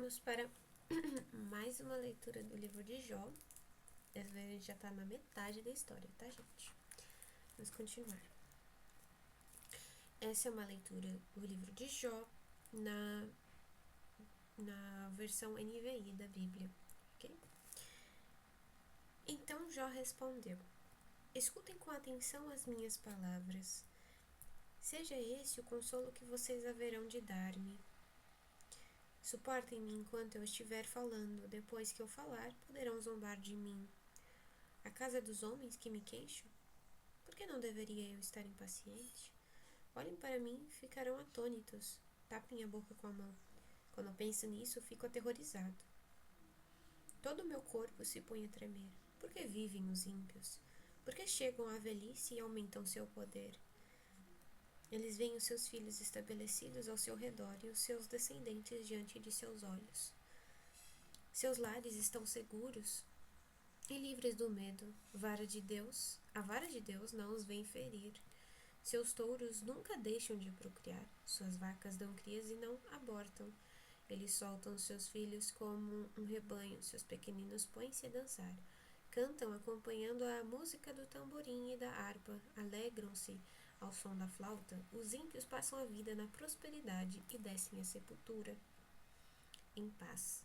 Vamos para mais uma leitura do livro de Jó. Dessa vez a gente já está na metade da história, tá, gente? Vamos continuar. Essa é uma leitura do livro de Jó na versão NVI da Bíblia, ok? Então Jó respondeu: escutem com atenção as minhas palavras. Seja esse o consolo que vocês haverão de dar-me. Suportem-me enquanto eu estiver falando. Depois que eu falar, poderão zombar de mim. A casa dos homens que me queixo? Por que não deveria eu estar impaciente? Olhem para mim e ficarão atônitos. Tapem a boca com a mão. Quando penso nisso, fico aterrorizado. Todo o meu corpo se põe a tremer. Por que vivem os ímpios? Por que chegam à velhice e aumentam seu poder? Eles veem os seus filhos estabelecidos ao seu redor e os seus descendentes diante de seus olhos. Seus lares estão seguros e livres do medo. A vara de Deus não os vem ferir. Seus touros nunca deixam de procriar. Suas vacas dão crias e não abortam. Eles soltam seus filhos como um rebanho. Seus pequeninos põem-se a dançar. Cantam acompanhando a música do tamborim e da harpa. Alegram-se ao som da flauta. Os ímpios passam a vida na prosperidade e descem à sepultura em paz.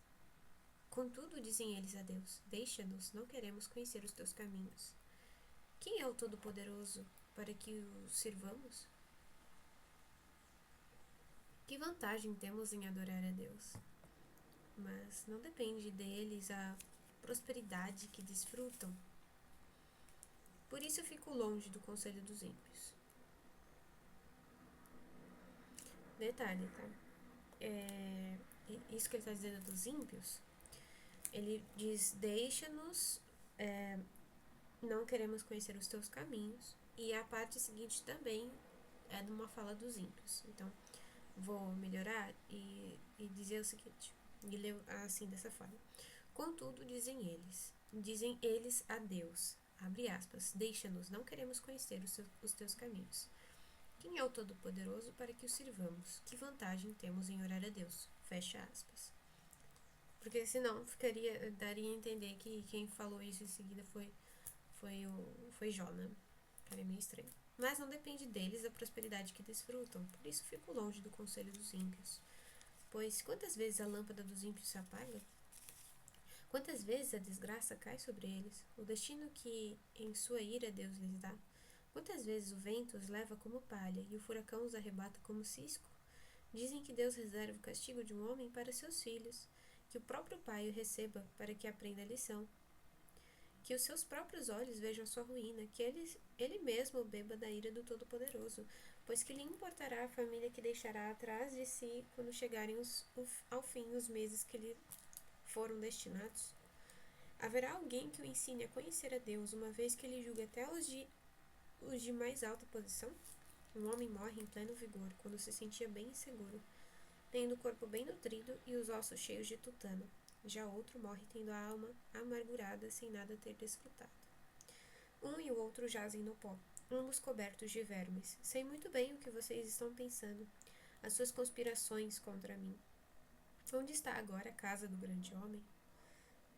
Contudo, dizem eles a Deus, deixa-nos, não queremos conhecer os teus caminhos. Quem é o Todo-Poderoso para que o sirvamos? Que vantagem temos em adorar a Deus? Mas não depende deles a prosperidade que desfrutam. Por isso eu fico longe do conselho dos ímpios. Detalhe, tá? Isso que ele está dizendo dos ímpios, ele diz, deixa-nos, não queremos conhecer os teus caminhos. E a parte seguinte também é de uma fala dos ímpios. Então, vou melhorar e dizer o seguinte, e ler assim, dessa forma. Contudo, dizem eles a Deus, abre aspas, deixa-nos, não queremos conhecer os teus caminhos. Quem é o Todo-Poderoso para que o sirvamos? Que vantagem temos em orar a Deus? Fecha aspas. Porque senão daria a entender que quem falou isso em seguida foi Jó, né? Cara, é meio estranho. Mas não depende deles a prosperidade que desfrutam, por isso fico longe do conselho dos ímpios. Pois quantas vezes a lâmpada dos ímpios se apaga? Quantas vezes a desgraça cai sobre eles? O destino que em sua ira Deus lhes dá? Quantas vezes o vento os leva como palha e o furacão os arrebata como cisco? Dizem que Deus reserva o castigo de um homem para seus filhos, que o próprio pai o receba para que aprenda a lição, que os seus próprios olhos vejam sua ruína, que ele mesmo beba da ira do Todo-Poderoso, pois que lhe importará a família que deixará atrás de si quando chegarem ao fim os meses que lhe foram destinados? Haverá alguém que o ensine a conhecer a Deus, uma vez que ele julga até os de mais alta posição? Um homem morre em pleno vigor, quando se sentia bem inseguro, tendo o corpo bem nutrido e os ossos cheios de tutano. Já outro morre tendo a alma amargurada, sem nada ter desfrutado. Um e o outro jazem no pó, ambos cobertos de vermes. Sei muito bem o que vocês estão pensando, as suas conspirações contra mim. Onde está agora a casa do grande homem?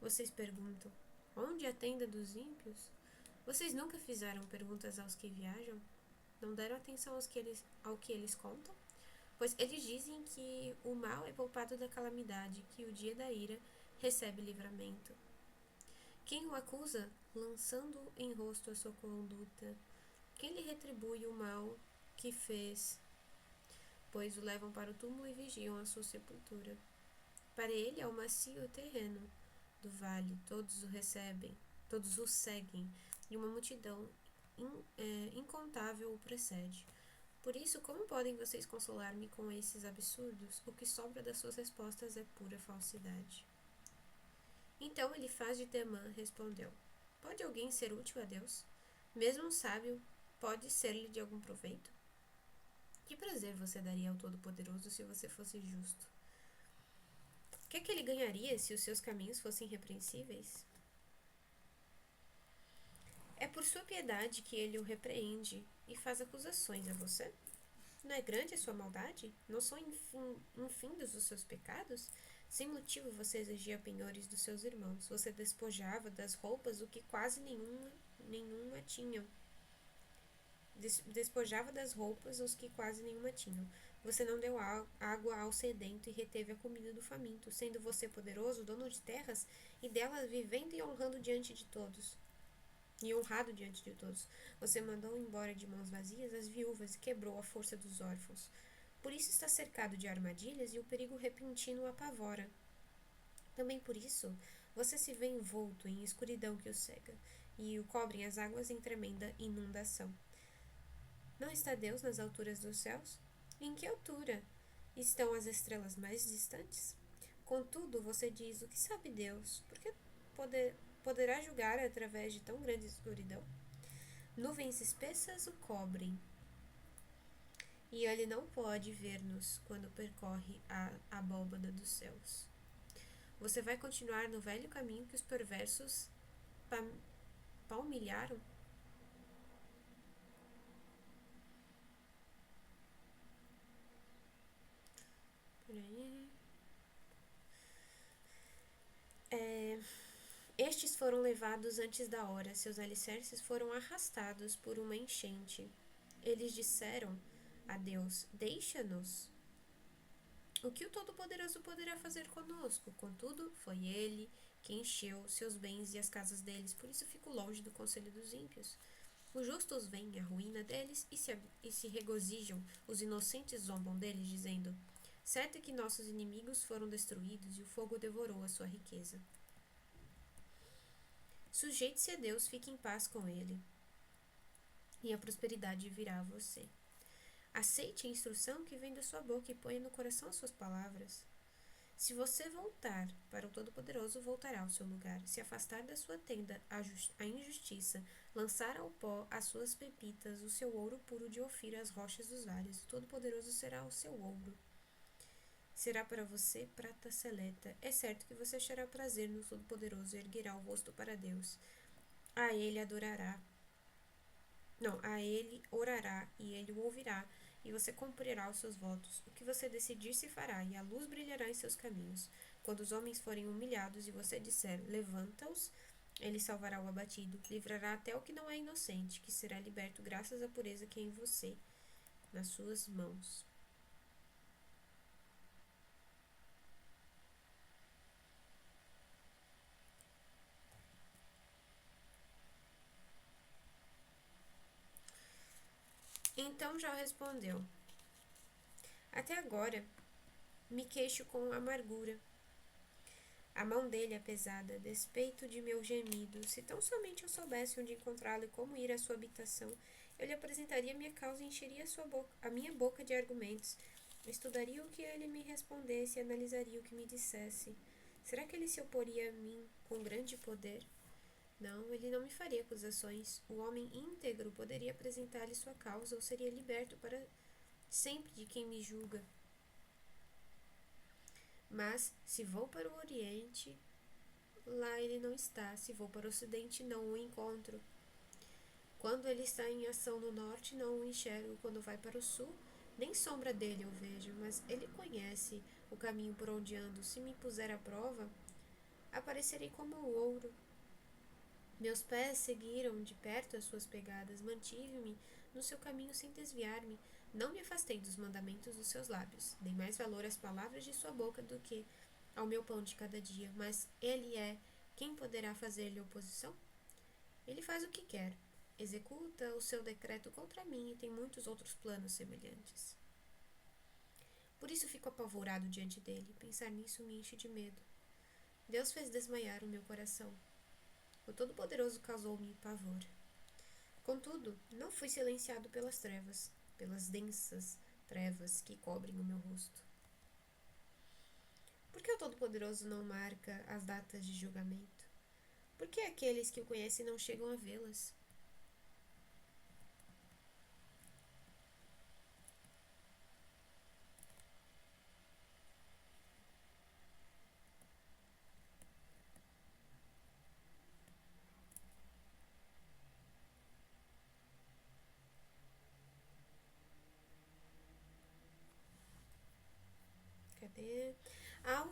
Vocês perguntam, onde a tenda dos ímpios? Vocês nunca fizeram perguntas aos que viajam? Não deram atenção ao que eles contam? Pois eles dizem que o mal é poupado da calamidade, que o dia da ira recebe livramento. Quem o acusa, lançando em rosto a sua conduta? Quem lhe retribui o mal que fez? Pois o levam para o túmulo e vigiam a sua sepultura. Para ele é o macio terreno do vale, todos o seguem, e uma multidão incontável o precede. Por isso, como podem vocês consolar-me com esses absurdos? O que sobra das suas respostas é pura falsidade. Então Elifaz de Temã respondeu: pode alguém ser útil a Deus? Mesmo um sábio pode ser-lhe de algum proveito? Que prazer você daria ao Todo-Poderoso se você fosse justo? O que ele ganharia se os seus caminhos fossem irrepreensíveis? É por sua piedade que ele o repreende e faz acusações a você? Não é grande a sua maldade? Não são infindos os seus pecados? Sem motivo você exigia penhores dos seus irmãos. Você despojava das roupas o que quase nenhuma tinham. Despojava das roupas os que quase nenhuma tinham. Você não deu água ao sedento e reteve a comida do faminto, sendo você poderoso, dono de terras, e delas vivendo e honrando diante de todos. E honrado diante de todos. Você mandou embora de mãos vazias as viúvas e quebrou a força dos órfãos. Por isso está cercado de armadilhas e o perigo repentino o apavora. Também por isso, você se vê envolto em escuridão que o cega, e o cobrem as águas em tremenda inundação. Não está Deus nas alturas dos céus? Em que altura estão as estrelas mais distantes? Contudo, você diz: o que sabe Deus? Porque poderá julgar através de tão grande escuridão? Nuvens espessas o cobrem, e ele não pode ver-nos quando percorre a abóbada dos céus. Você vai continuar no velho caminho que os perversos palmilharam? Estes foram levados antes da hora, seus alicerces foram arrastados por uma enchente. Eles disseram a Deus: deixa-nos. O que o Todo-Poderoso poderá fazer conosco? Contudo, foi ele que encheu seus bens e as casas deles, por isso fico longe do conselho dos ímpios. Os justos veem a ruína deles e se regozijam, os inocentes zombam deles, dizendo: certo é que nossos inimigos foram destruídos e o fogo devorou a sua riqueza. Sujeite-se a Deus, fique em paz com ele, e a prosperidade virá a você. Aceite a instrução que vem da sua boca e ponha no coração as suas palavras. Se você voltar para o Todo-Poderoso, voltará ao seu lugar. Se afastar da sua tenda a injustiça, lançar ao pó as suas pepitas, o seu ouro puro de Ofir, as rochas dos vales, o Todo-Poderoso será o seu ouro. Será para você prata seleta. É certo que você achará prazer no Todo-Poderoso e erguerá o rosto para Deus. A ele adorará. Não, a ele orará e ele o ouvirá, e você cumprirá os seus votos. O que você decidir se fará, e a luz brilhará em seus caminhos. Quando os homens forem humilhados e você disser: levanta-os, ele salvará o abatido, livrará até o que não é inocente, que será liberto graças à pureza que é em você, nas suas mãos. Então Jó respondeu: até agora me queixo com amargura. A mão dele é pesada, despeito de meu gemido. Se tão somente eu soubesse onde encontrá-lo e como ir à sua habitação, eu lhe apresentaria minha causa e encheria a minha boca de argumentos. Estudaria o que ele me respondesse e analisaria o que me dissesse. Será que ele se oporia a mim com grande poder? Não, ele não me faria acusações. O homem íntegro poderia apresentar-lhe sua causa ou seria liberto para sempre de quem me julga. Mas, se vou para o Oriente, lá ele não está. Se vou para o Ocidente, não o encontro. Quando ele está em ação no Norte, não o enxergo. Quando vai para o Sul, nem sombra dele eu vejo. Mas ele conhece o caminho por onde ando. Se me puser à prova, aparecerei como o ouro. Meus pés seguiram de perto as suas pegadas. Mantive-me no seu caminho sem desviar-me. Não me afastei dos mandamentos dos seus lábios. Dei mais valor às palavras de sua boca do que ao meu pão de cada dia. Mas ele é quem poderá fazer-lhe oposição? Ele faz o que quer. Executa o seu decreto contra mim e tem muitos outros planos semelhantes. Por isso fico apavorado diante dele. Pensar nisso me enche de medo. Deus fez desmaiar o meu coração. O Todo-Poderoso causou-me pavor. Contudo, não fui silenciado pelas trevas, pelas densas trevas que cobrem o meu rosto. Por que o Todo-Poderoso não marca as datas de julgamento? Por que aqueles que o conhecem não chegam a vê-las? Cadê?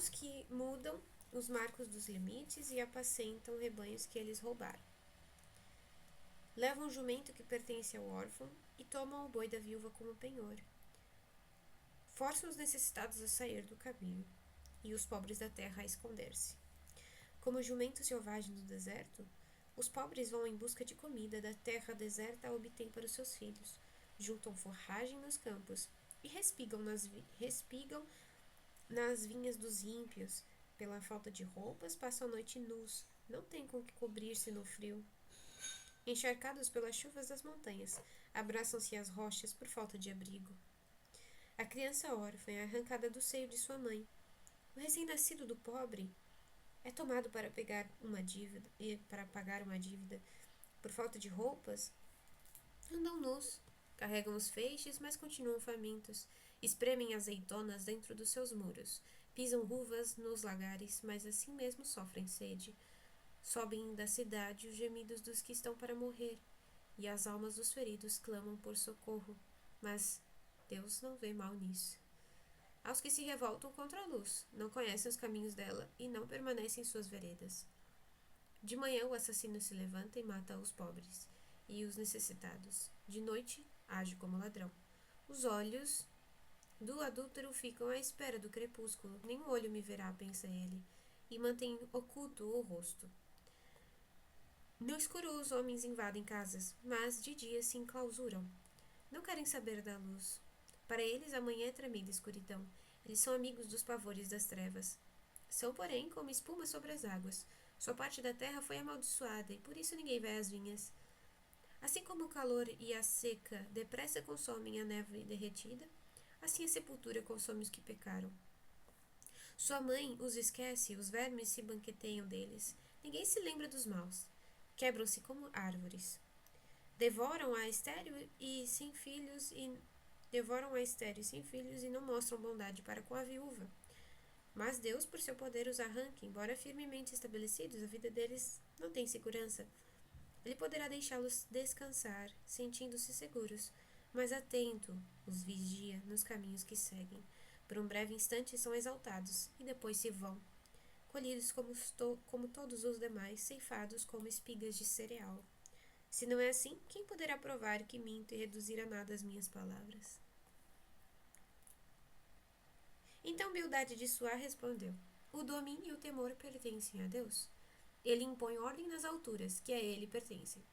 mãos que mudam os marcos dos limites e apacentam rebanhos que eles roubaram. Levam o jumento que pertence ao órfão e tomam o boi da viúva como penhor. Forçam os necessitados a sair do caminho e os pobres da terra a esconder-se. Como jumentos selvagens do deserto, os pobres vão em busca de comida da terra deserta a obtêm para os seus filhos, juntam forragem nos campos e respigam nas vinhas dos ímpios. Pela falta de roupas, passam a noite nus, não têm com que cobrir-se no frio. Encharcados pelas chuvas das montanhas, abraçam-se às rochas por falta de abrigo. A criança órfã é arrancada do seio de sua mãe. O recém-nascido do pobre é tomado para pagar uma dívida. Por falta de roupas, andam nus, carregam os feixes, mas continuam famintos. Espremem azeitonas dentro dos seus muros, pisam uvas nos lagares, mas assim mesmo sofrem sede. Sobem da cidade os gemidos dos que estão para morrer, e as almas dos feridos clamam por socorro, mas Deus não vê mal nisso. Aos que se revoltam contra a luz, não conhecem os caminhos dela e não permanecem em suas veredas. De manhã o assassino se levanta e mata os pobres e os necessitados. De noite age como ladrão. Os olhos do adúltero ficam à espera do crepúsculo. Nenhum olho me verá, pensa ele, e mantém oculto o rosto. No escuro os homens invadem casas, mas de dia se enclausuram. Não querem saber da luz. Para eles a manhã é tremenda escuridão. Eles são amigos dos pavores das trevas. São, porém, como espuma sobre as águas. Sua parte da terra foi amaldiçoada, e por isso ninguém vai às vinhas. Assim como o calor e a seca depressa consomem a neve derretida, assim a sepultura consome os que pecaram. Sua mãe os esquece, os vermes se banqueteiam deles. Ninguém se lembra dos maus. Quebram-se como árvores. Devoram a estéril e sem filhos e não mostram bondade para com a viúva. Mas Deus, por seu poder, os arranca. Embora firmemente estabelecidos, a vida deles não tem segurança. Ele poderá deixá-los descansar, sentindo-se seguros, mas atento os vigia nos caminhos que seguem. Por um breve instante são exaltados e depois se vão, colhidos como todos os demais, ceifados como espigas de cereal. Se não é assim, quem poderá provar que minto e reduzir a nada as minhas palavras? Então Bildade de Suá respondeu: o domínio e o temor pertencem a Deus. Ele impõe ordem nas alturas, que a ele pertencem.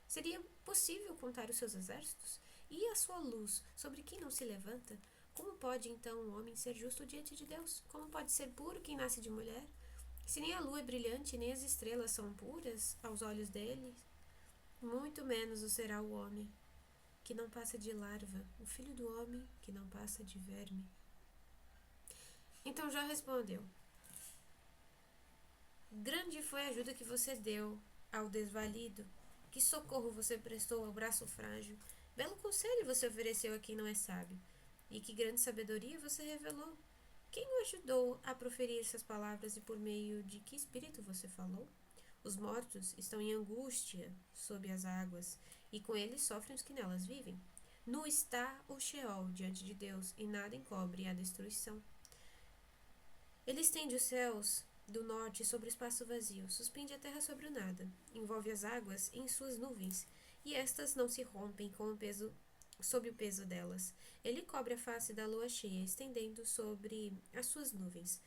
Seria possível contar os seus exércitos? E a sua luz, sobre quem não se levanta? Como pode, então, um homem ser justo diante de Deus? Como pode ser puro quem nasce de mulher? Se nem a lua é brilhante, nem as estrelas são puras aos olhos dele, muito menos o será o homem, que não passa de larva, o filho do homem, que não passa de verme. Então Jó respondeu: grande foi a ajuda que você deu ao desvalido. Que socorro você prestou ao braço frágil. Belo conselho você ofereceu a quem não é sábio. E que grande sabedoria você revelou. Quem o ajudou a proferir essas palavras e por meio de que espírito você falou? Os mortos estão em angústia sob as águas, e com eles sofrem os que nelas vivem. Nu está o Sheol diante de Deus, e nada encobre a destruição. Ele estende os céus do norte sobre o espaço vazio, suspende a terra sobre o nada, envolve as águas em suas nuvens, e estas não se rompem sob o peso delas. Ele cobre a face da lua cheia, estendendo sobre as suas nuvens.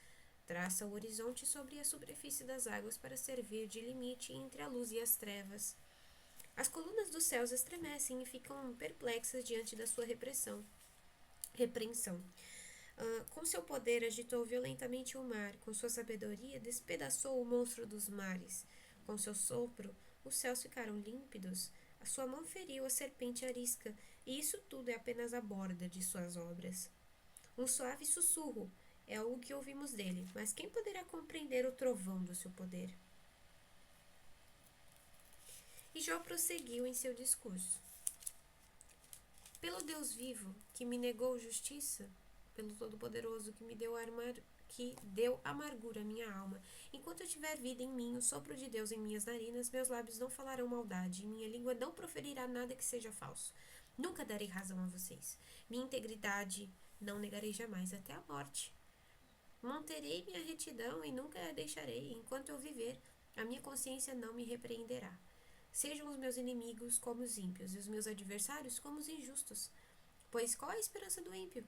Traça o horizonte sobre a superfície das águas para servir de limite entre a luz e as trevas. As colunas dos céus estremecem e ficam perplexas diante da sua repreensão. Com seu poder agitou violentamente o mar, com sua sabedoria despedaçou o monstro dos mares. Com seu sopro, os céus ficaram límpidos, a sua mão feriu a serpente arisca, e isso tudo é apenas a borda de suas obras. Um suave sussurro é o que ouvimos dele, mas quem poderá compreender o trovão do seu poder? E Jó prosseguiu em seu discurso. Pelo Deus vivo, que me negou justiça, pelo Todo-Poderoso, que deu amargura à minha alma. Enquanto eu tiver vida em mim, o sopro de Deus em minhas narinas, meus lábios não falarão maldade, e minha língua não proferirá nada que seja falso. Nunca darei razão a vocês. Minha integridade não negarei jamais até a morte. Manterei minha retidão e nunca a deixarei. Enquanto eu viver, a minha consciência não me repreenderá. Sejam os meus inimigos como os ímpios e os meus adversários como os injustos. Pois qual a esperança do ímpio?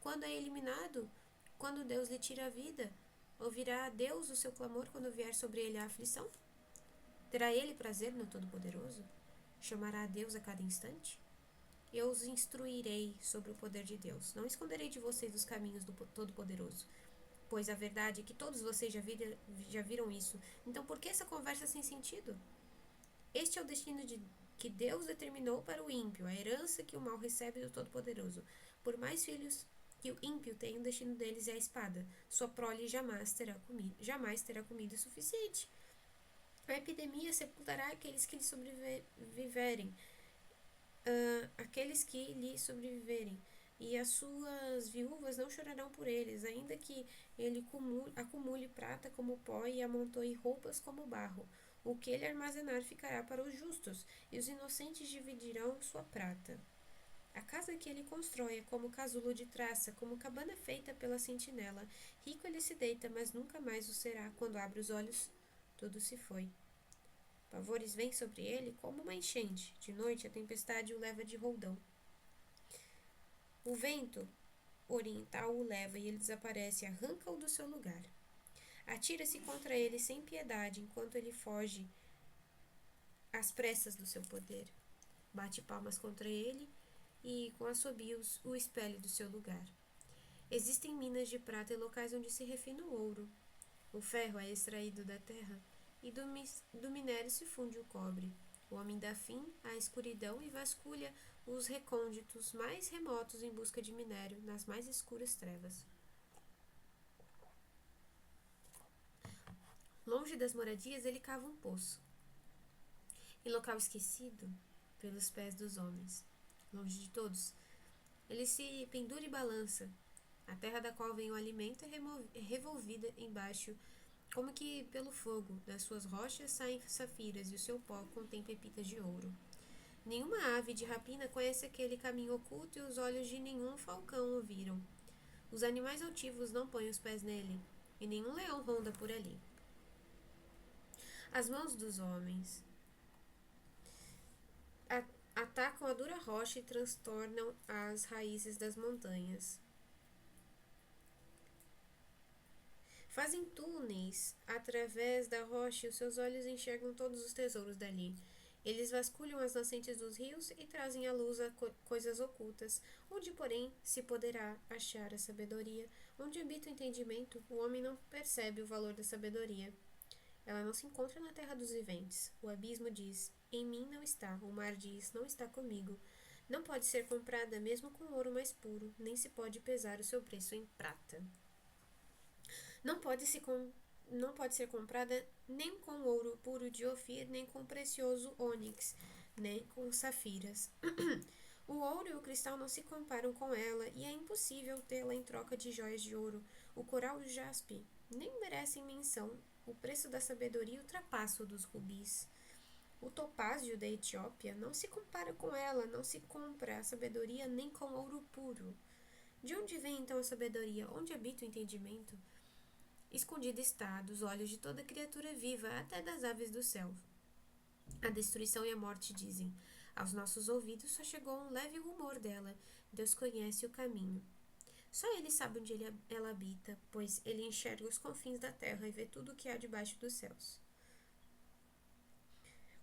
Quando é eliminado? Quando Deus lhe tira a vida? Ouvirá a Deus o seu clamor quando vier sobre ele a aflição? Terá ele prazer no Todo-Poderoso? Chamará a Deus a cada instante? Eu os instruirei sobre o poder de Deus. Não esconderei de vocês os caminhos do Todo-Poderoso. Pois a verdade é que todos vocês já viram isso. Então por que essa conversa sem sentido? Este é o destino que Deus determinou para o ímpio, a herança que o mal recebe do Todo-Poderoso. Por mais filhos que o ímpio tem, o destino deles é a espada. Sua prole jamais terá comida suficiente. A epidemia sepultará aqueles que lhe sobreviverem, e as suas viúvas não chorarão por eles, ainda que ele acumule prata como pó e amontoe roupas como barro. O que ele armazenar ficará para os justos, e os inocentes dividirão sua prata. A casa que ele constrói é como casulo de traça, como cabana feita pela sentinela. Rico ele se deita, mas nunca mais o será. Quando abre os olhos, tudo se foi. Pavores vêm sobre ele como uma enchente. De noite a tempestade o leva de roldão. O vento oriental o leva e ele desaparece, arranca-o do seu lugar. Atira-se contra ele sem piedade, enquanto ele foge às pressas do seu poder. Bate palmas contra ele e, com assobios, o expele do seu lugar. Existem minas de prata e locais onde se refina o ouro. O ferro é extraído da terra e do minério se funde o cobre. O homem dá fim à escuridão e vasculha os recônditos mais remotos em busca de minério nas mais escuras trevas. Longe das moradias, ele cava um poço, em local esquecido pelos pés dos homens. Longe de todos, ele se pendura e balança. A terra da qual vem o alimento é revolvida embaixo, como que pelo fogo. Das suas rochas saem safiras e o seu pó contém pepitas de ouro. Nenhuma ave de rapina conhece aquele caminho oculto e os olhos de nenhum falcão o viram. Os animais altivos não põem os pés nele, e nenhum leão ronda por ali. As mãos dos homens atacam a dura rocha e transtornam as raízes das montanhas. Fazem túneis através da rocha e os seus olhos enxergam todos os tesouros dali. Eles vasculham as nascentes dos rios e trazem à luz coisas ocultas, onde, porém, se poderá achar a sabedoria. Onde habita o entendimento, o homem não percebe o valor da sabedoria. Ela não se encontra na terra dos viventes. O abismo diz, em mim não está. O mar diz, não está comigo. Não pode ser comprada mesmo com ouro mais puro, nem se pode pesar o seu preço em prata. Não pode ser comprada nem com ouro puro de Ofir, nem com precioso ônix, nem com safiras. O ouro e o cristal não se comparam com ela, e é impossível tê-la em troca de joias de ouro. O coral e o jaspe nem merecem menção. O preço da sabedoria ultrapassa o dos rubis. O topázio da Etiópia não se compara com ela, não se compra a sabedoria nem com ouro puro. De onde vem então a sabedoria? Onde habita o entendimento? Escondida está dos olhos de toda criatura viva, até das aves do céu. A destruição e a morte dizem. Aos nossos ouvidos só chegou um leve rumor dela. Deus conhece o caminho. Só ele sabe onde ela habita, pois ele enxerga os confins da terra e vê tudo o que há debaixo dos céus.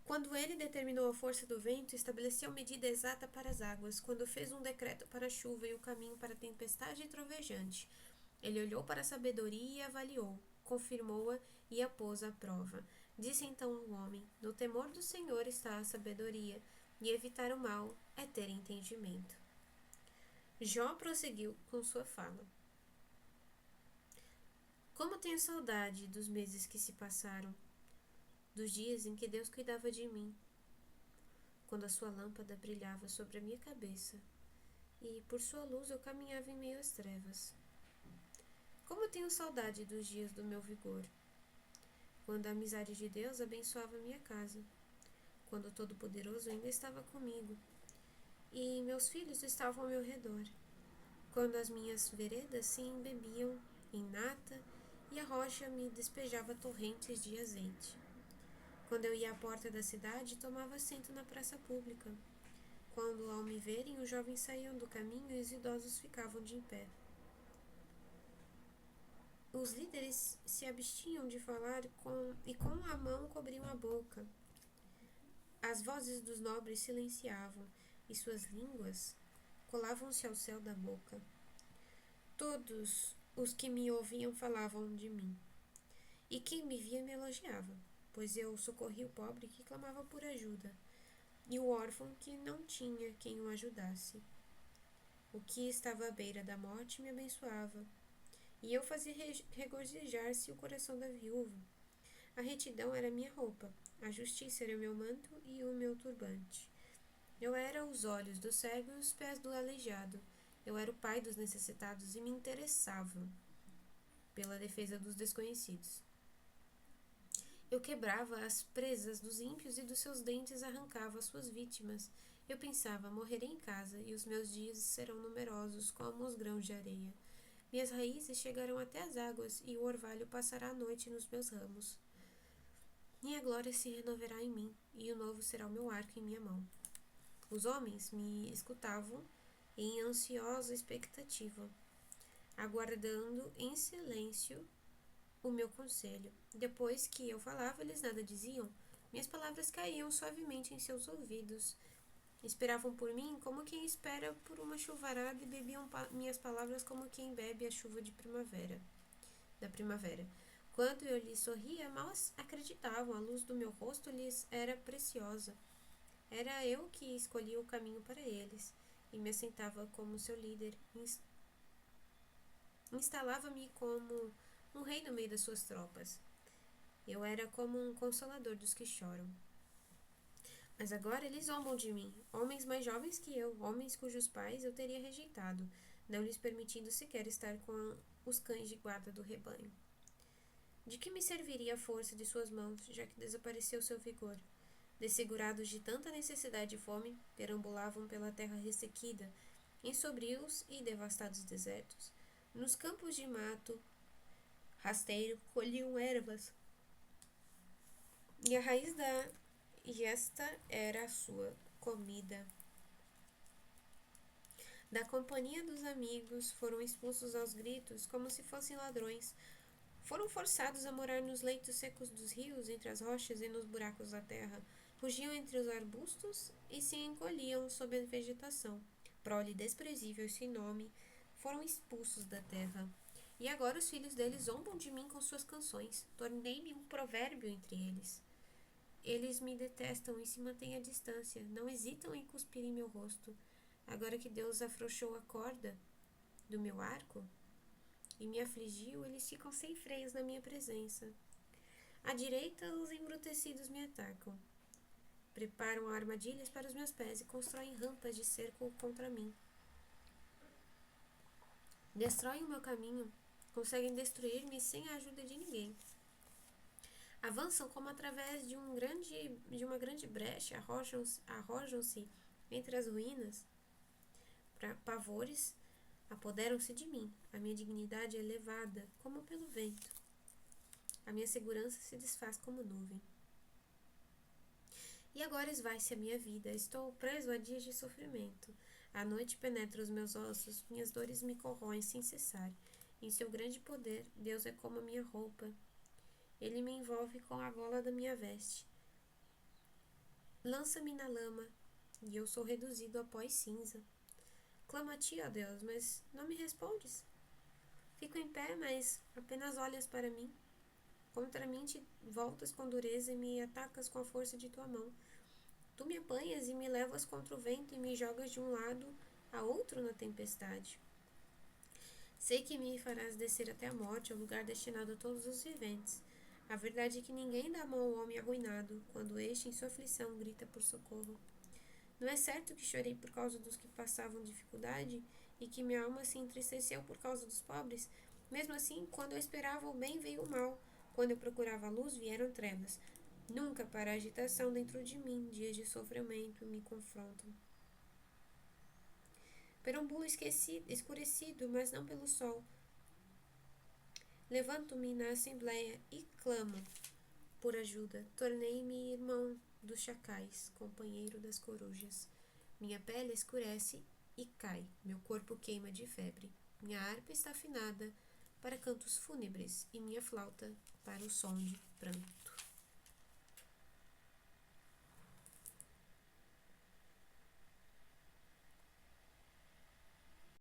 Quando ele determinou a força do vento, estabeleceu medida exata para as águas, quando fez um decreto para a chuva e o caminho para a tempestade trovejante. Ele olhou para a sabedoria e avaliou, confirmou-a e a pôs à prova. Disse então o homem, no temor do Senhor está a sabedoria, e evitar o mal é ter entendimento. Jó prosseguiu com sua fala. Como tenho saudade dos meses que se passaram, dos dias em que Deus cuidava de mim, quando a sua lâmpada brilhava sobre a minha cabeça, e por sua luz eu caminhava em meio às trevas. Como tenho saudade dos dias do meu vigor, quando a amizade de Deus abençoava minha casa, quando o Todo-Poderoso ainda estava comigo, e meus filhos estavam ao meu redor, quando as minhas veredas se embebiam em nata, e a rocha me despejava torrentes de azeite. Quando eu ia à porta da cidade, tomava assento na praça pública. Quando, ao me verem, os jovens saíam do caminho e os idosos ficavam de em pé. Os líderes se abstinham de falar e com a mão cobriam a boca. As vozes dos nobres silenciavam, e suas línguas colavam-se ao céu da boca. Todos os que me ouviam falavam de mim, e quem me via me elogiava, pois eu socorri o pobre que clamava por ajuda, e o órfão que não tinha quem o ajudasse. O que estava à beira da morte me abençoava, e eu fazia regozijar-se o coração da viúva. A retidão era minha roupa, a justiça era meu manto e o meu turbante. Eu era os olhos do cego e os pés do aleijado. Eu era o pai dos necessitados e me interessava pela defesa dos desconhecidos. Eu quebrava as presas dos ímpios e dos seus dentes arrancava as suas vítimas. Eu pensava, morrerei em casa e os meus dias serão numerosos como os grãos de areia. Minhas raízes chegarão até as águas e o orvalho passará a noite nos meus ramos. Minha glória se renovará em mim e o novo será o meu arco em minha mão. Os homens me escutavam em ansiosa expectativa, aguardando em silêncio o meu conselho. Depois que eu falava, eles nada diziam. Minhas palavras caíam suavemente em seus ouvidos. Esperavam por mim como quem espera por uma chuvarada e bebiam minhas palavras como quem bebe a chuva da primavera. Quando eu lhes sorria, mal acreditavam, a luz do meu rosto lhes era preciosa. Era eu que escolhia o caminho para eles e me assentava como seu líder. Instalava-me como um rei no meio das suas tropas. Eu era como um consolador dos que choram. Mas agora eles zombam de mim, homens mais jovens que eu, homens cujos pais eu teria rejeitado, não lhes permitindo sequer estar com os cães de guarda do rebanho. De que me serviria a força de suas mãos, já que desapareceu seu vigor? Desfigurados de tanta necessidade e fome, perambulavam pela terra ressequida, em sombrios e devastados desertos. Nos campos de mato rasteiro colhiam ervas, e esta era a sua comida. Da companhia dos amigos, foram expulsos aos gritos como se fossem ladrões. Foram forçados a morar nos leitos secos dos rios, entre as rochas e nos buracos da terra. Rugiam entre os arbustos e se encolhiam sob a vegetação. Prole desprezível e sem nome, foram expulsos da terra. E agora os filhos deles zombam de mim com suas canções. Tornei-me um provérbio entre eles. Eles me detestam e se mantêm à distância. Não hesitam em cuspir em meu rosto. Agora que Deus afrouxou a corda do meu arco e me afligiu, eles ficam sem freios na minha presença. À direita, os embrutecidos me atacam. Preparam armadilhas para os meus pés e constroem rampas de cerco contra mim. Destroem o meu caminho, conseguem destruir-me sem a ajuda de ninguém. Avançam como através de uma grande brecha, arrojam-se entre as ruínas. Pavores apoderam-se de mim. A minha dignidade é levada como pelo vento. A minha segurança se desfaz como nuvem. E agora esvai-se a minha vida. Estou preso a dias de sofrimento. A noite penetra os meus ossos, minhas dores me corroem sem cessar. Em seu grande poder, Deus é como a minha roupa. Ele me envolve com a gola da minha veste. Lança-me na lama, e eu sou reduzido a pó e cinza. Clamo a ti, ó Deus, mas não me respondes. Fico em pé, mas apenas olhas para mim. Contra mim te voltas com dureza e me atacas com a força de tua mão. Tu me apanhas e me levas contra o vento e me jogas de um lado a outro na tempestade. Sei que me farás descer até a morte, ao lugar destinado a todos os viventes. A verdade é que ninguém dá mão ao homem arruinado, quando este, em sua aflição, grita por socorro. Não é certo que chorei por causa dos que passavam dificuldade e que minha alma se entristeceu por causa dos pobres? Mesmo assim, quando eu esperava o bem, veio o mal. Quando eu procurava a luz, vieram trevas. Nunca para a agitação dentro de mim, dias de sofrimento me confrontam. Perambulo escurecido, mas não pelo sol. Levanto-me na assembleia e clamo por ajuda. Tornei-me irmão dos chacais, companheiro das corujas. Minha pele escurece e cai, meu corpo queima de febre. Minha harpa está afinada para cantos fúnebres e minha flauta para o som de pranto.